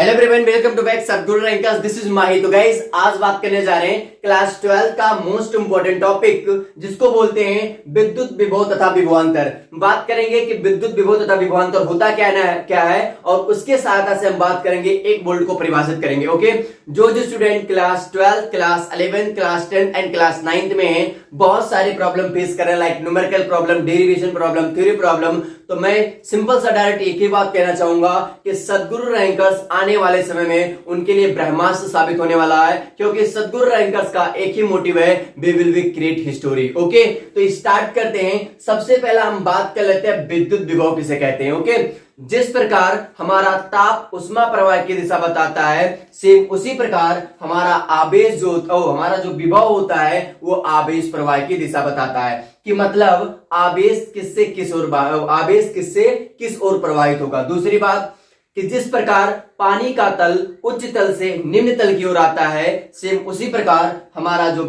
Hello everyone, welcome to back Sadguru rankers. This is Mahi. तो guys, आज बात करने जा रहे हैं क्लास 12 का मोस्ट इंपोर्टेंट टॉपिक, जिसको बोलते हैं विद्युत विभव तथा विभवांतर। बात करेंगे कि विद्युत विभव तथा विभवांतर होता क्या है और उसके सहायता से हम बात करेंगे एक वोल्ट को परिभाषित करेंगे। ओके, जो student class 12, class 11, class 10 and class 9 में है, बहुत सारे प्रॉब्लम फेस कर रहे हैं, like numerical problem, derivation problem, theory problem. तो मैं सिंपल सा डायरेक्ट एक ही बात कहना चाहूंगा कि सद्गुरु रैंकर्स आने वाले समय में उनके लिए ब्रह्मास्त्र साबित होने वाला है, क्योंकि सद्गुरु रैंकर्स का एक ही मोटिव है, we will be create history. Okay, तो स्टार्ट करते हैं। सबसे पहला हम बात कर लेते हैं विद्युत विभव किसे कहते हैं। ओके, जिस प्रकार हमारा ताप उष्मा प्रवाह की दिशा बताता है, सेम उसी प्रकार हमारा आवेश हमारा जो विभव होता है वो आवेश प्रवाह की दिशा बताता है। कि मतलब आवेश किससे किस ओर प्रवाहित होगा। दूसरी बात कि जिस प्रकार पानी का तल उच्च तल से निम्न तल की ओर आता है, सेम उसी प्रकार हमारा जो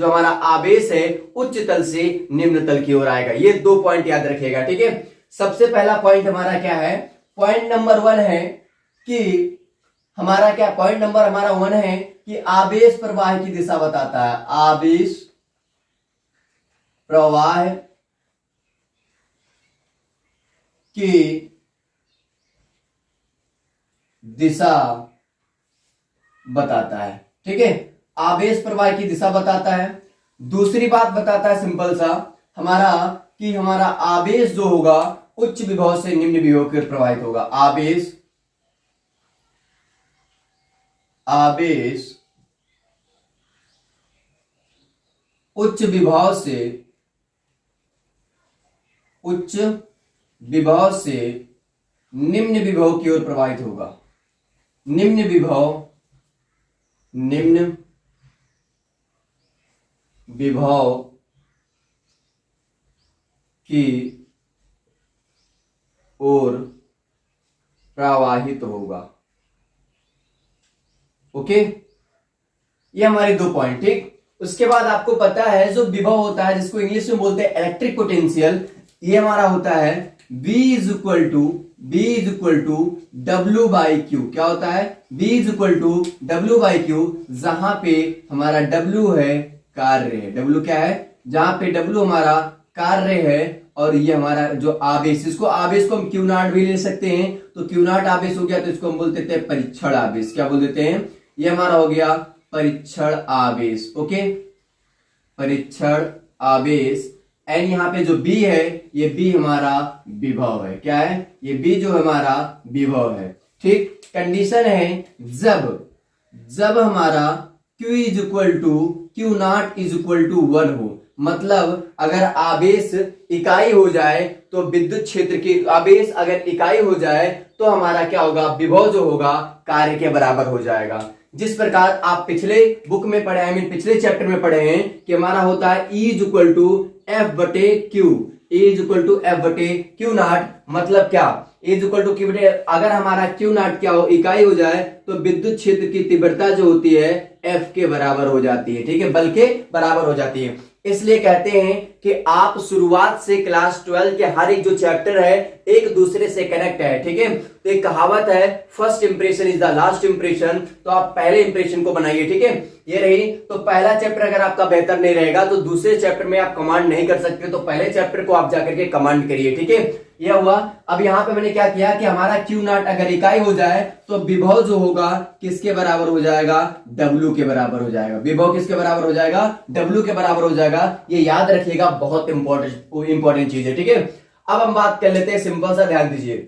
हमारा आवेश है उच्च तल से निम्न तल की ओर आएगा। ये 2 पॉइंट याद रखिएगा, ठीक है। सबसे पहला पॉइंट हमारा क्या है, पॉइंट नंबर 1 है कि पॉइंट नंबर हमारा 1 है कि आवेश प्रवाह की दिशा बताता है। आवेश प्रवाह की दिशा बताता है, ठीक है। आवेश प्रवाह की दिशा बताता है। दूसरी बात बताता है सिंपल सा हमारा आवेश जो होगा उच्च विभव से निम्न विभव की ओर प्रवाहित होगा। आवेश उच्च विभव से निम्न विभव की ओर प्रवाहित होगा। निम्न विभव की ओर प्रवाहित होगा। ओके, ये हमारे 2 पॉइंट, ठीक। उसके बाद आपको पता है जो विभव होता है, जिसको इंग्लिश में बोलते हैं इलेक्ट्रिक पोटेंशियल, ये हमारा होता है V is equal to W by Q. क्या होता है? V is equal to W by Q, जहां पे हमारा W है कार्य है। W क्या है? जहां पे W हमारा कार्य है और ये हमारा जो आवेश, इसको आवेश को हम Q नॉट भी ले सकते हैं। तो Q नॉट आवेश हो गया तो इसको हम बोल देते हैं परीक्षण आवेश। क्या बोल देते हैं? ये हमारा हो गया परीक्षण आवेश। ओके, परीक्षण आवेश। एंड यहाँ पे जो B है, ये B हमारा विभव है। क्या है? ये B जो हमारा विभव है, ठीक। कंडीशन है जब हमारा Q is equal to Q not is equal to 1 हो, मतलब अगर आवेश इकाई हो जाए तो विद्युत क्षेत्र की आवेश अगर इकाई हो जाए तो हमारा क्या होगा, विभव जो होगा कार्य के बराबर हो जाएगा। जिस प्रकार आप पिछले बुक में पढ़े हैं, पिछले चैप्टर में पढ़े हैं कि हमारा होता है E is equal to F बटे Q। E is equal to F बटे Q नॉट, मतलब क्या, E is equal to Q बटे, अगर हमारा Q नॉट क्या हो, इकाई हो जाए तो विद्युत क्षेत्र की तीव्रता जो होती है F के बराबर हो जाती है, ठीक है, बल के बराबर हो जाती है। इसलिए कहते हैं कि आप शुरुआत से क्लास 12 के हर एक जो चैप्टर है एक दूसरे से कनेक्ट है, ठीक है। तो एक कहावत है, first impression is the last impression. तो आप पहले इंप्रेशन को बनाइए, ठीक है। ये रही, तो पहला चैप्टर अगर आपका बेहतर नहीं रहेगा तो दूसरे चैप्टर में आप कमांड नहीं कर सकते, तो पहले चैप्टर को आप जाकर के कमांड करिए, ठीक है। यह हुआ। अब यहां पे मैंने क्या किया कि हमारा Q नॉट अगर इकाई हो जाए तो विभव जो होगा किसके बराबर हो जाएगा, W के बराबर हो जाएगा। विभव किसके बराबर हो जाएगा, W के बराबर हो जाएगा। ये याद रखिएगा, बहुत इंपॉर्टेंट चीज है, ठीक है। अब हम बात कर लेते हैं, सिंपल सा ध्यान दीजिए,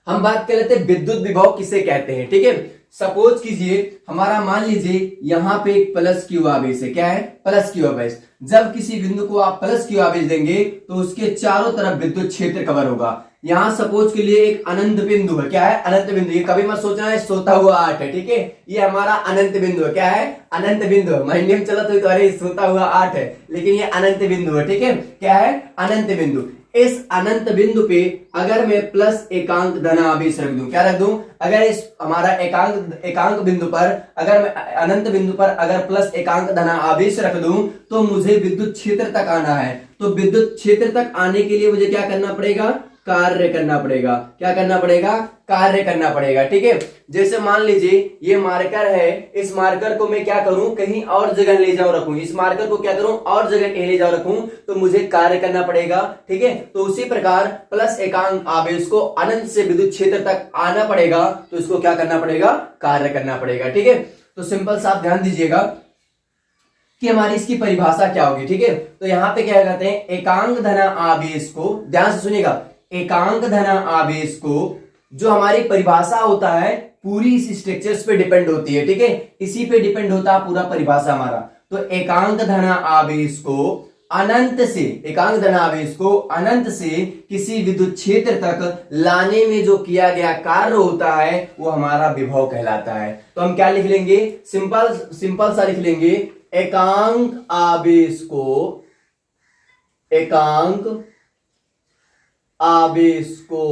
हम बात कर लेते हैं विद्युत विभव किसे कहते हैं, ठीक है। सपोज कीजिए हमारा, मान लीजिए यहां पे एक प्लस Q आवेश है। क्या है? प्लस Q आवेश। जब किसी बिंदु को आप प्लस Q आवेश देंगे तो उसके चारों तरफ विद्युत क्षेत्र कवर होगा। यहां सपोज के लिए एक अनंत बिंदु है। क्या है? अनंत बिंदु। ये कभी मत सोचना है सोता हुआ 8 है, ठीक है। ये हमारा अनंत बिंदु है। क्या है? अनंत बिंदु। माइंड में चला तो अरे सोता हुआ 8 है, लेकिन ये अनंत बिंदु है, ठीक है। क्या है? अनंत बिंदु। इस अनंत बिंदु पे अगर मैं प्लस एकांक धन आवेश रख दूं, क्या रख दूं, अगर इस हमारा एकांक बिंदु पर, अगर मैं अनंत बिंदु पर अगर प्लस एकांक धन आवेश रख दूं तो मुझे विद्युत क्षेत्र तक आना है। तो विद्युत क्षेत्र तक आने के लिए मुझे क्या करना पड़ेगा, कार्य करना पड़ेगा। क्या करना पड़ेगा? कार्य करना पड़ेगा। ठीक है, जैसे मान लीजिए ये मार्कर है, इस मार्कर को मैं क्या करूं, कहीं और जगह ले जाऊं रखूं, इस मार्कर को क्या करूं, और जगह कहीं ले जाऊं रखूं, तो मुझे कार्य करना पड़ेगा। ठीक है, तो उसी प्रकार प्लस एकांक आवेश को अनंत से विद्युत क्षेत्र तक आना पड़ेगा, तो इसको क्या करना पड़ेगा? कार्य करना पड़ेगा। ठीक है, तो सिंपल सा आप ध्यान दीजिएगा कि हमारी इसकी परिभाषा क्या होगी। ठीक है, तो यहां पे क्या कहते हैं, एकांक धना आवेश को, ध्यान से सुनिएगा, एकांक धना आवेश को जो हमारी परिभाषा होता है पूरी इस स्ट्रक्चर्स पे डिपेंड होती है। ठीक है, इसी पे डिपेंड होता है पूरा परिभाषा हमारा। तो एकांक धना आवेश को अनंत से, एकांक धना आवेश को अनंत से किसी विद्युत क्षेत्र तक लाने में जो किया गया कार्य होता है वो हमारा विभव कहलाता है। तो हम क्या लिख लेंगे, सिंपल सा लिख लेंगे, एकांक आवेश को, एकांक आवेश को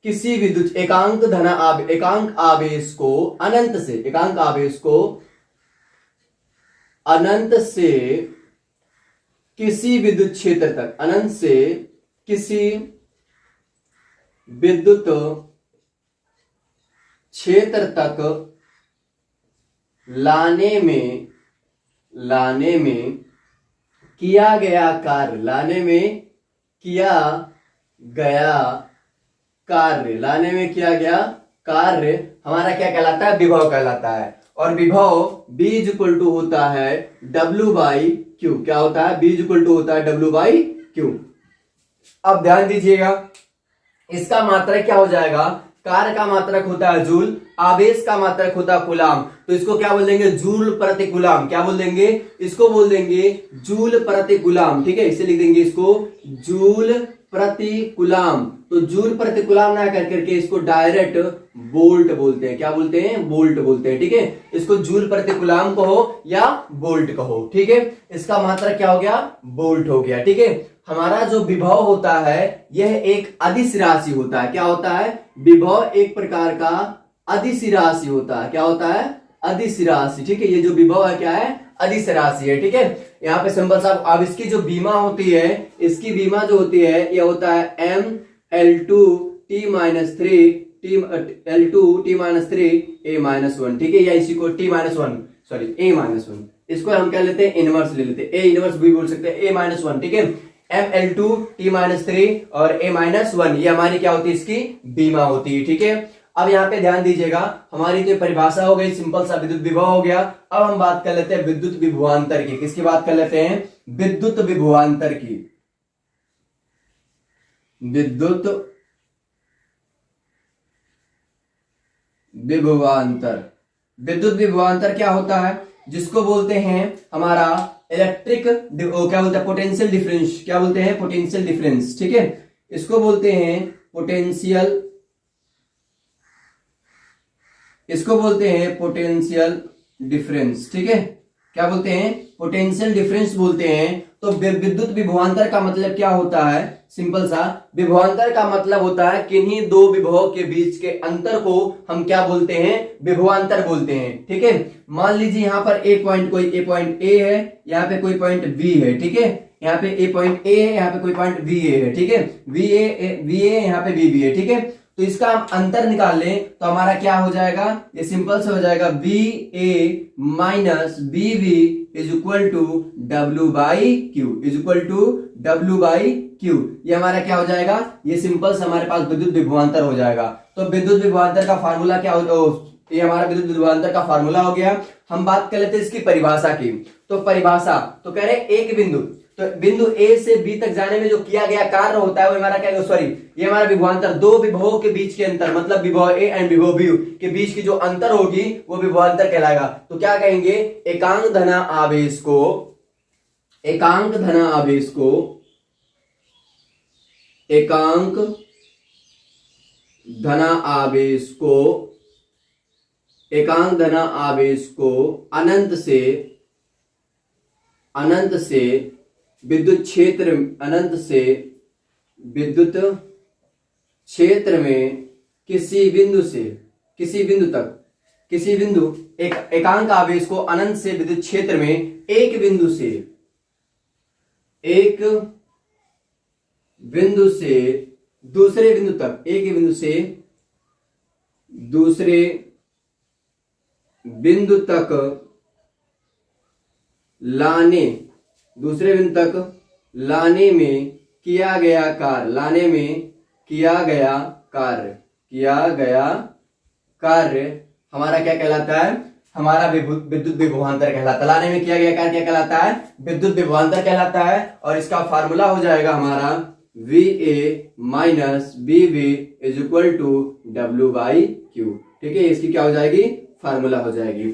किसी विद्युत, एकांक आवेश को अनंत से, एकांक आवेश को अनंत से किसी विद्युत क्षेत्र तक, अनंत से किसी विद्युत क्षेत्र तक लाने में किया गया कार्य, लाने में किया गया कार्य, लाने में किया गया कार्य हमारा क्या कहलाता है? विभव कहलाता है। और विभव B इक्वल टू होता है W बाई क्यू। क्या होता है? B इक्वल टू होता है W बाई क्यू। अब ध्यान दीजिएगा, इसका मात्रक क्या हो जाएगा? कार्य का मात्रक होता है जूल, आवेश का मात्रक होता है कूलाम, तो इसको क्या बोल देंगे? जूल प्रति कूलाम। क्या बोल देंगे? इसको बोल देंगे जूल प्रति कूलाम। ठीक है, इसे लिख देंगे इसको जूल प्रति कूलाम। तो जूल प्रति कूलाम ना कर करके इसको डायरेक्ट वोल्ट बोलते हैं। क्या बोलते हैं? वोल्ट बोलते हैं। ठीक है, इसको जूल प्रति कूलाम कहो या वोल्ट कहो। ठीक है, इसका मात्रक क्या हो गया? वोल्ट हो गया। ठीक है, हमारा जो विभव होता है यह एक अदिश राशि होता है। क्या होता है? विभव एक प्रकार का अदिश राशि होता है। क्या होता है? अदिश राशि। ठीक है, ये जो विभव है क्या है? अदिश राशि है। ठीक है, यहाँ पे सिंपल साहब, अब इसकी जो बीमा होती है, इसकी बीमा जो होती है ये होता है M L2T-3 ठीक है, या इसी को A-1, इसको हम क्या लेते हैं? इनवर्स ले लेते हैं, A इनवर्स भी बोल सकते हैं, A-1। ठीक है, ML2T-3 और A-1 ये हमारी क्या होती है? इसकी बीमा होती है। ठीक है, अब यहाँ पे ध्यान दीजिएगा, हमारी तो परिभाषा हो गई, सिंपल सा विद्युत विभव हो गया। अब हम बात कर लेते हैं विद्युत विभवांतर की। किसकी बात कर लेते हैं? विद्युत विभवांतर की। विद्युत विभवांतर, विद्युत विभवांतर क्या होता है? जिसको बोलते हैं हमारा इलेक्ट्रिक, क्या बोलते हैं? Potential difference. क्या बोलते हैं? Potential difference. ठीक है, इसको बोलते हैं पोटेंशियल, इसको बोलते हैं पोटेंशियल डिफरेंस। ठीक है, क्या बोलते हैं? पोटेंशियल डिफरेंस बोलते हैं। तो विद्युत विभवांतर का मतलब क्या होता है? सिंपल सा, विभवांतर का मतलब होता है किन्हीं दो विभवों के बीच के अंतर को हम क्या बोलते हैं? विभवांतर बोलते हैं। ठीक है, मान लीजिए यहाँ पर एक पॉइंट, कोई ए पॉइंट ए है, यहाँ पे कोई पॉइंट बी है। ठीक है, यहाँ पे ए पॉइंट ए है, यहाँ पे कोई पॉइंट बी ए है। ठीक है, वी ए यहाँ पे बी बी है। ठीक है, तो इसका हम अंतर निकाल लें तो हमारा क्या हो जाएगा? ये सिंपल से हो जाएगा B A minus B V is equal to W by Q, is equal to W by Q. ये हमारा क्या हो जाएगा? ये सिंपल से हमारे पास विद्युत विभवांतर हो जाएगा। तो विद्युत विभवांतर का फार्मूला क्या हो, ये हमारा विद्युत विभवांतर का फार्मूला हो गया। हम बात कर लेते हैं इसकी परिभाषा की। तो परिभाषा तो कह रहे एक बिंदु, तो बिंदु ए से बी तक जाने में जो किया गया कार्य होता है वो हमारा क्या, सॉरी ये हमारा विभवांतर, दो विभवों के बीच के अंतर, मतलब विभव ए एंड विभव बी के बीच की जो अंतर होगी वो विभवांतर कहलाएगा। तो क्या कहेंगे? एकांक धना आवेश को, एकांक धना आवेश को, एकांक धना आवेश को, एकांक धना आवेश को अनंत से विद्युत क्षेत्र, अनंत से विद्युत क्षेत्र में किसी बिंदु से, किसी बिंदु तक, किसी बिंदु, एकांक आवेश को अनंत से विद्युत क्षेत्र में एक बिंदु से दूसरे बिंदु तक, एक बिंदु से दूसरे बिंदु तक लाने, दूसरे बिंदु तक लाने में किया गया कार्य, लाने में किया गया कार्य, किया गया कार्य हमारा क्या कहलाता है? हमारा विद्युत विभवांतर कहलाता है। लाने में किया गया कार्य क्या कहलाता है? विद्युत विभवांतर कहलाता है। और इसका फार्मूला हो जाएगा हमारा VA minus BV is equal to W/Q। ठीक है, इसकी क्या हो जाएगी? फार्मूला हो जाएगी।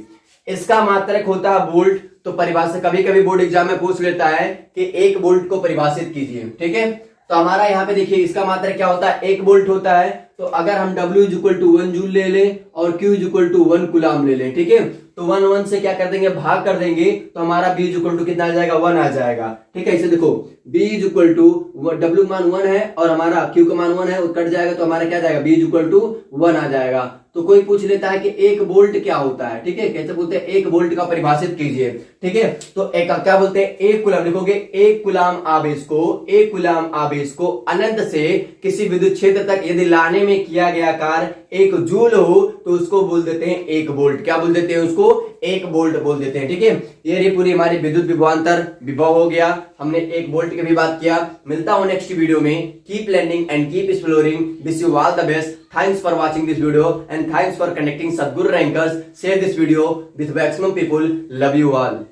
इसका मात्रक होता है वोल्ट। तो परिभाषा कभी कभी बोर्ड एग्जाम में पूछ लेता है कि 1 वोल्ट को परिभाषित कीजिए। ठीक है, तो हमारा यहाँ पे देखिए इसका मात्रक क्या होता है? 1 वोल्ट होता है। तो अगर हम W is equal to 1 joule ले लें और Q is equal to 1 coulomb ले लें, ठीक है, तो 1 से क्या कर देंगे? भाग कर देंगे, तो हमारा B इज इक्वल टू कितना आ जाएगा? 1 आ जाएगा। ठीक है, इसे देखो B is equal to W का मान 1 है और हमारा Q का मान 1 है, कट जाएगा तो हमारा क्या जाएगा? B इज इक्वल टू 1 आ जाएगा। तो कोई पूछ लेता है कि 1 वोल्ट क्या होता है? ठीक है, कैसे बोलते हैं? 1 वोल्ट का परिभाषित कीजिए। ठीक है, तो एक क्या बोलते हैं? 1 कूलाम लिखोगे, 1 कूलाम आवेश को, 1 कूलाम आवेश को अनंत से किसी विद्युत क्षेत्र तक यदि लाने में किया गया कार्य 1 जूल हो तो उसको बोल देते हैं 1 वोल्ट। क्या बोल देते हैं उसको? 1 वोल्ट बोल देते हैं। ठीक है, ये पूरी हमारी विद्युत विभवांतर विभव हो गया। हमने 1 वोल्ट की भी बात किया। मिलता हूं नेक्स्ट वीडियो में। Keep learning and keep exploring. Wish you all the best. Thanks for watching this video and thanks for connecting Sadhguru Rankers. Share this video with maximum people. Love you all.